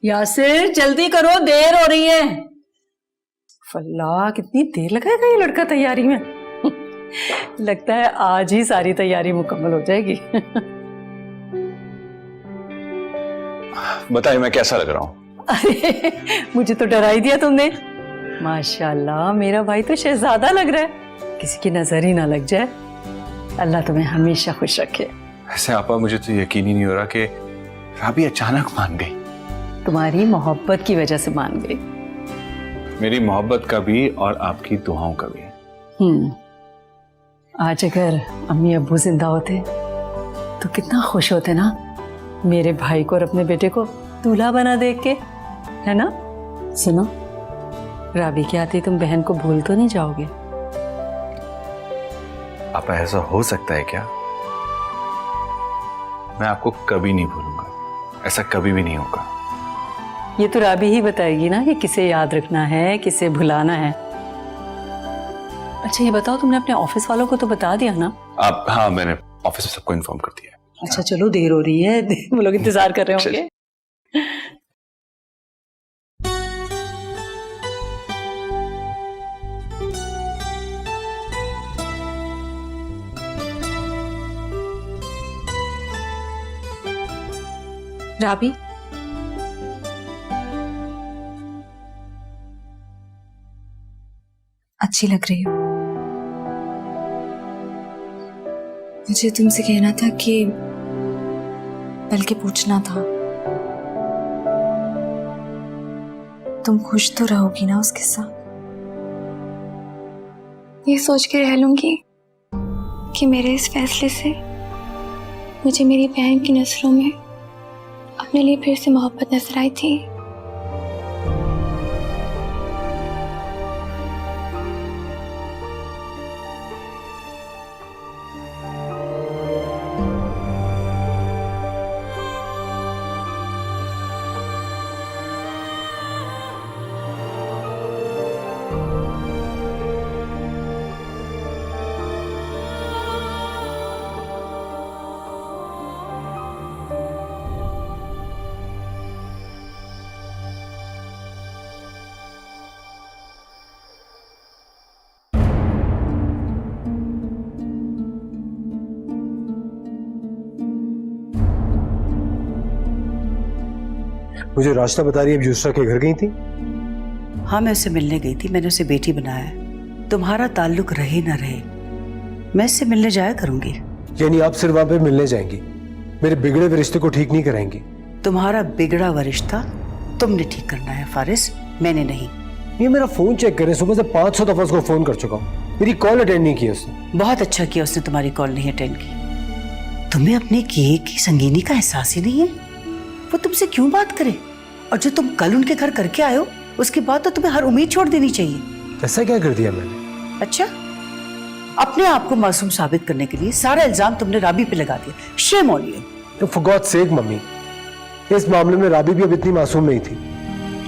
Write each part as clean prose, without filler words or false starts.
यासिर जल्दी करो, देर हो रही है। फल्ला, कितनी देर लगाएगा ये लड़का तैयारी में। लगता है आज ही सारी तैयारी मुकम्मल हो जाएगी। बताइए मैं कैसा लग रहा हूँ? अरे मुझे तो डरा ही दिया तुमने। माशाल्लाह, मेरा भाई तो शहजादा लग रहा है, किसी की नजर ही ना लग जाए। अल्लाह तुम्हें हमेशा खुश रखे। ऐसे आपा, मुझे तो यकीन ही नहीं हो रहा कि राबी अचानक मान गई। तुम्हारी मोहब्बत की वजह से मान गई। मेरी मोहब्बत का भी और आपकी दुआओं का भी। आज अगर अम्मी अब्बू जिंदा होते तो कितना खुश होते ना, मेरे भाई को और अपने बेटे को दूल्हा बना देख के, है ना? सुनो, राबी के आते तुम बहन को भूल तो नहीं जाओगे? आपा, ऐसा हो सकता है क्या? मैं आपको कभी नहीं भूलूंगा, ऐसा कभी भी नहीं होगा। ये तो राबी ही बताएगी ना कि किसे याद रखना है, किसे भुलाना है। अच्छा ये बताओ, तुमने अपने ऑफिस वालों को तो बता दिया ना? आप? हाँ, मैंने ऑफिस में सबको इन्फॉर्म कर दिया है। अच्छा चलो, देर हो रही है, वो लोग इंतजार कर रहे होंगे। राबी, अच्छी लग रही हो। मुझे तुमसे कहना था कि बल्कि पूछना था, तुम खुश तो रहोगी ना उसके साथ? ये सोच के रह लूंगी कि मेरे इस फैसले से मुझे मेरी बहन की नजरों में अपने लिए फिर से मोहब्बत नजर आई थी। मुझे रास्ता बता रही है, यूसरा के घर गई थी? हाँ, मैं उससे मिलने गई थी, मैंने उसे बेटी बनाया है। तुम्हारा ताल्लुक रहे ना रहे, मैं इससे मिलने जाया करूंगी। यानी आप सिर्फ वहां पे मिलने जाएंगी, मेरे बिगड़े हुए रिश्ते को ठीक नहीं कराएंगी? तुम्हारा बिगड़ा हुआ रिश्ता तुमने ठीक करना है फारिस, मैंने नहीं। ये मेरा फोन चेक करें, सुबह से 500 दफा उसको फोन कर चुका हूँ, मेरी कॉल अटेंड नहीं की उसने। बहुत अच्छा किया उसने तुम्हारी कॉल नहीं अटेंड की। तुम्हें अपने किए की संगीनी का एहसास ही नहीं है। वो तुमसे क्यों बात करे? और जो तुम कल उनके घर करके आए हो, उसके बाद तो तुम्हें हर उम्मीद छोड़ देनी चाहिए। ऐसा क्या कर दिया मैंने? अच्छा, अपने आप को मासूम साबित करने के लिए सारा इल्जाम तुमने राबी पे लगा दिया। Shame on you. तो फॉर गॉड सेक मम्मी, इस मामले में राबी भी अब इतनी मासूम नहीं थी।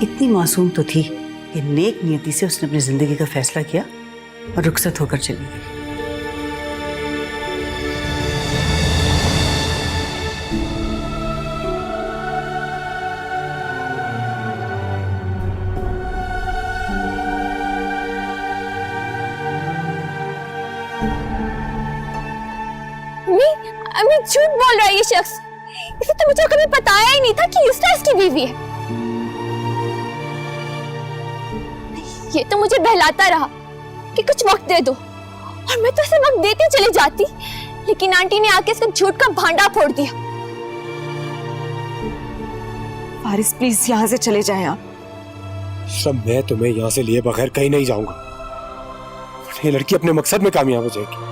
इतनी मासूम तो थी कि नेक नियति से उसने अपनी जिंदगी का फैसला किया और रुखसत होकर चली गई। अम्मी झूठ बोल रहा है ये शख्स। इसे तो मुझे कभी बताया ही नहीं था कि यूसरा इसकी बीवी है। ये तो मुझे बहलाता रहा कि कुछ वक्त दे दो, और मैं तो इसे वक्त देते चली जाती, लेकिन आंटी ने आके इसका झूठ का भांडा फोड़ दिया। फारिस प्लीज यहाँ से चले जाएं आप। सब, मैं तुम्हें यहाँ से लिए बगैर कहीं नहीं जाऊंगा। ये लड़की अपने मकसद में कामयाब हो जाएगी।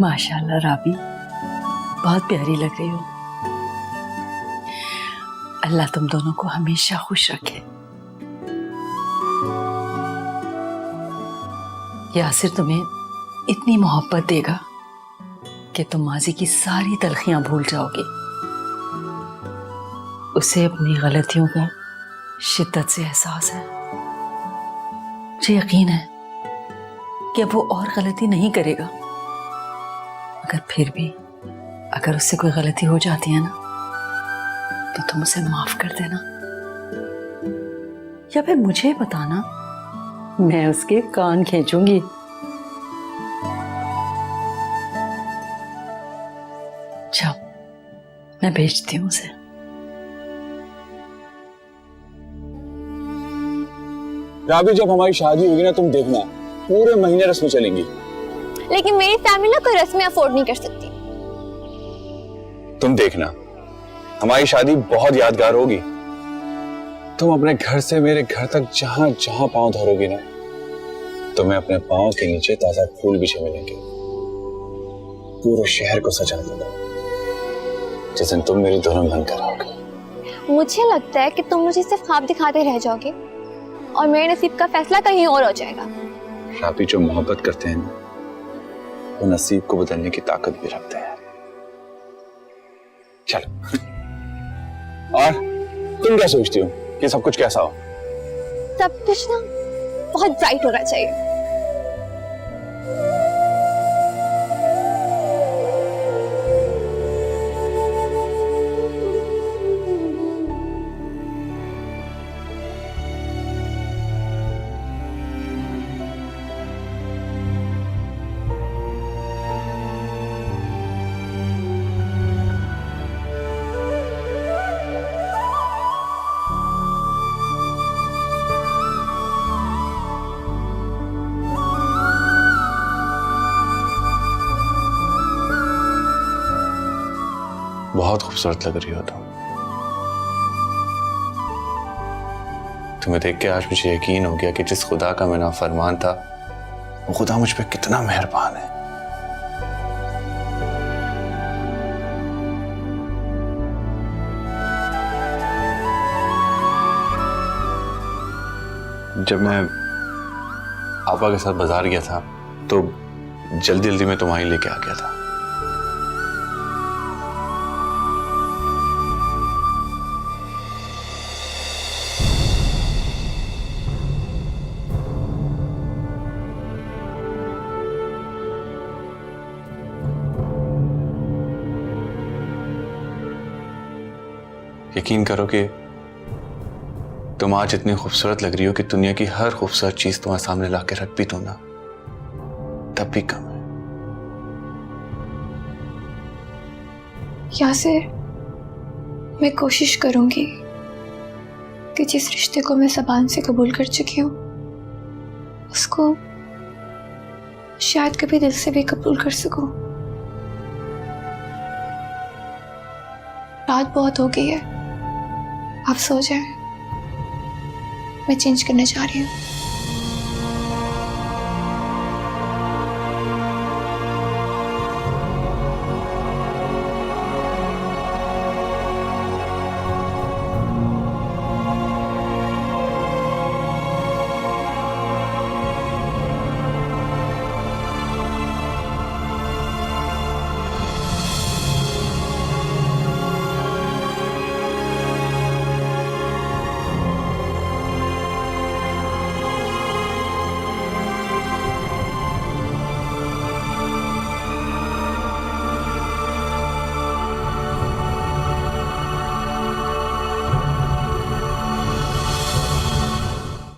माशाल्लाह राबी, बहुत प्यारी लग रही हो। अल्लाह तुम दोनों को हमेशा खुश रखे। यासिर तुम्हें इतनी मोहब्बत देगा कि तुम माजी की सारी तलखियां भूल जाओगे। उसे अपनी गलतियों का शिद्दत से एहसास है। मुझे यकीन है कि अब वो और गलती नहीं करेगा। मगर फिर भी अगर उससे कोई गलती हो जाती है ना, तो तुम उसे माफ कर देना, या फिर मुझे बताना, मैं उसके कान खींचूंगी। जाओ, मैं भेजती हूँ उसे। राबी, जब हमारी शादी होगी ना, तुम देखना पूरे महीने रस्में चलेंगी। लेकिन मेरी फैमिली ना कोई रस्में अफोर्ड नहीं कर सकती। तुम देखना हमारी शादी बहुत यादगार होगी। तुम अपने घर से मेरे घर तक जहां जहां पांव धरोगी ना, तुम्हें अपने पांव के नीचे ताजा फूल बिछे मिलेंगे। पूरे शहर को सजा दूंगा जिस दिन तुम मेरी दुल्हन बनकर आओगे। मुझे लगता है कि तुम मुझे सिर्फ ख्वाब दिखाते रह जाओगे और मेरे नसीब का फैसला कहीं और हो जाएगा। राबी, जो मोहब्बत करते हैं ना, वो नसीब को बदलने की ताकत भी रखते हैं। चलो। और तुम क्या सोचती हो कि सब कुछ कैसा हो? सब कुछ ना बहुत ब्राइट होना चाहिए। बहुत खूबसूरत लग रही हो तुम। तुम्हें देख के आज मुझे यकीन हो गया कि जिस खुदा का मैं नाफरमान था, वो खुदा मुझ पे कितना मेहरबान है। जब मैं आपा के साथ बाजार गया था तो जल्दी जल्दी में तुम्हारी लेके आ गया था। यकीन करो कि तुम आज इतनी खूबसूरत लग रही हो कि दुनिया की हर खूबसूरत चीज तुम्हारे सामने लाके रख भी दो ना, तब भी कम है। यासिर, मैं कोशिश करूंगी कि जिस रिश्ते को मैं ज़बान से कबूल कर चुकी हूँ, उसको शायद कभी दिल से भी कबूल कर सकूं। रात बहुत हो गई है, आप सो जाएं। मैं चेंज करने जा रही हूँ।